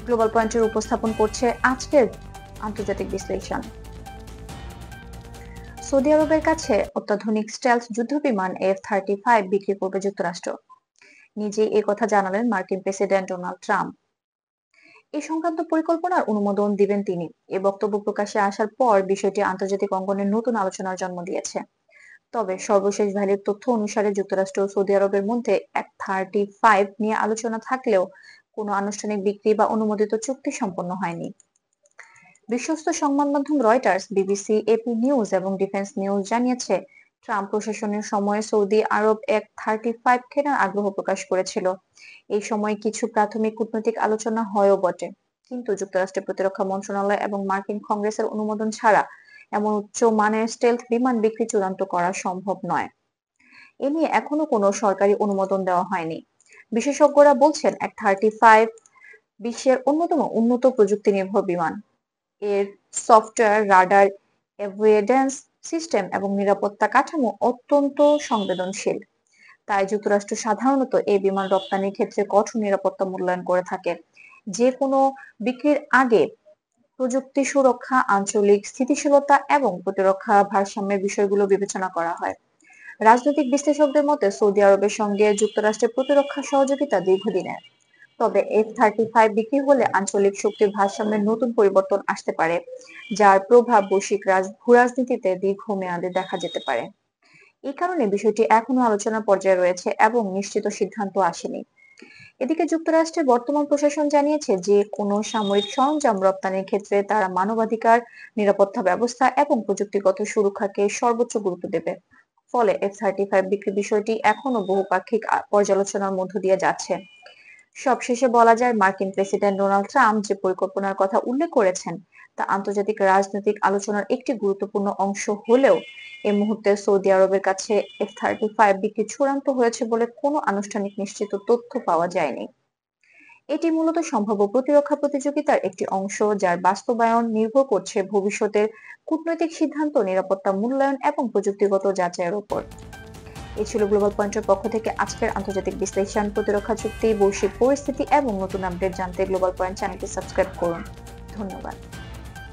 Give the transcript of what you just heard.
Global পয়েন্টের উপস্থাপন করছে আজকের আন্তর্জাতিক বিশ্লেষণ। সৌদি আরবের কাছে অত্যাধুনিক স্টেলথ যুদ্ধবিমান F-35 বিক্রি করবে যুক্তরাষ্ট্র। নিজেই এ কথা জানালেন মার্কিন প্রেসিডেন্ট ডোনাল্ড ট্রাম্প। এই সংক্রান্ত পরিকল্পনার অনুমোদন দিবেন তিনি। এ বক্তব্য প্রকাশে আসার পর বিষয়টি আন্তর্জাতিক অঙ্গনে নতুন আলোচনার জন্ম দিয়েছে। তবে সর্বশেষ ভ্যালিড তথ্য অনুসারে যুক্তরাষ্ট্র ও সৌদি আরবের মধ্যে F-35 নিয়ে আলোচনা থাকলেও কোনো আনুষ্ঠানিক বিক্রি বা অনুমোদিত চুক্তি সম্পন্ন হয়নি। বিশ্বস্ত সংবাদ মাধ্যম রয়টার্স, বিবিসি, এপি নিউজ এবং ডিফেন্স নিউজ জানিয়েছে, ট্রাম্প প্রশাসনের সময়ে সৌদি আরব F-35 কেনার আগ্রহ প্রকাশ করেছিল। এই সময় কিছু প্রাথমিক কূটনৈতিক আলোচনা হয়ও বটে, কিন্তু যুক্তরাষ্ট্রের প্রতিরক্ষা মন্ত্রণালয় এবং মার্কিন কংগ্রেসের অনুমোদন ছাড়া এমন উচ্চ মানের স্টেলথ বিমান বিক্রি চূড়ান্ত করা সম্ভব নয়। এ নিয়ে এখনো কোনো সরকারি অনুমোদন দেওয়া হয়নি। বিশেষজ্ঞরা বলছেন, F-35 বিশ্বের অন্যতম উন্নত প্রযুক্তি নির্ভর বিমান। এর সফটওয়্যার, রাডার, অ্যাভিয়েডেন্স সিস্টেম এবং নিরাপত্তা কাঠামো অত্যন্ত সংবেদনশীল। তাই যুক্তরাষ্ট্র সাধারণত এই বিমান রপ্তানির ক্ষেত্রে কঠোর নিরাপত্তা মূল্যায়ন করে থাকে। যে কোনো বিক্রির আগে প্রযুক্তি সুরক্ষা, আঞ্চলিক স্থিতিশীলতা এবং প্রতিরক্ষা ভারসাম্যের বিষয়গুলো বিবেচনা করা হয়। রাজনৈতিক বিশ্লেষকদের মতে, সৌদি আরবের সঙ্গে যুক্তরাষ্ট্রের প্রতিরক্ষা সহযোগিতা দীর্ঘদিনের। তবে F-35 বিক্রি হলে আঞ্চলিক শক্তির ভারসাম্যের নতুন পরিবর্তন আসতে পারে, যার প্রভাব বৈশ্বিক ভূরাজনীতিতে দীর্ঘমেয়াদে দেখা যেতে পারে। এই কারণে বিষয়টি এখনো আলোচনার পর্যায়ে রয়েছে এবং নিশ্চিত সিদ্ধান্ত আসেনি। এদিকে যুক্তরাষ্ট্রের বর্তমান প্রশাসন জানিয়েছে যে কোনো সামরিক সরঞ্জাম রপ্তানির ক্ষেত্রে তারা মানবাধিকার, নিরাপত্তা ব্যবস্থা এবং প্রযুক্তিগত সুরক্ষাকে সর্বোচ্চ গুরুত্ব দেবে। ফলে F-35 বিক্রির বিষয়টি এখনো বহুপাক্ষিক পর্যালোচনার মধ্য দিয়ে যাচ্ছে। সবশেষে বলা যায়, মার্কিন প্রেসিডেন্ট ডোনাল্ড ট্রাম্প যে পরিকল্পনার কথা উল্লেখ করেছেন তা আন্তর্জাতিক রাজনৈতিক আলোচনার একটি গুরুত্বপূর্ণ অংশ হলেও এই মুহূর্তে সৌদি আরবের কাছে F-35 বিক্রি চূড়ান্ত হয়েছে বলে কোনো আনুষ্ঠানিক নিশ্চিত তথ্য পাওয়া যায়নি। এটি মূলত সম্ভাব্য প্রতিরক্ষা প্রতিযোগিতার একটি অংশ, যার বাস্তবায়ন নির্ভর করছে ভবিষ্যতের কূটনৈতিক সিদ্ধান্ত, নিরাপত্তা মূল্যায়ন এবং প্রযুক্তিগত যাচাইয়ের উপর। এই ছিল গ্লোবাল পয়েন্টের পক্ষ থেকে আজকের আন্তর্জাতিক বিশ্লেষণ। প্রতিরক্ষা চুক্তি, বৈশ্বিক পরিস্থিতি এবং নতুন আপডেট জানতে গ্লোবাল পয়েন্ট চ্যানেলটি সাবস্ক্রাইব করুন। ধন্যবাদ।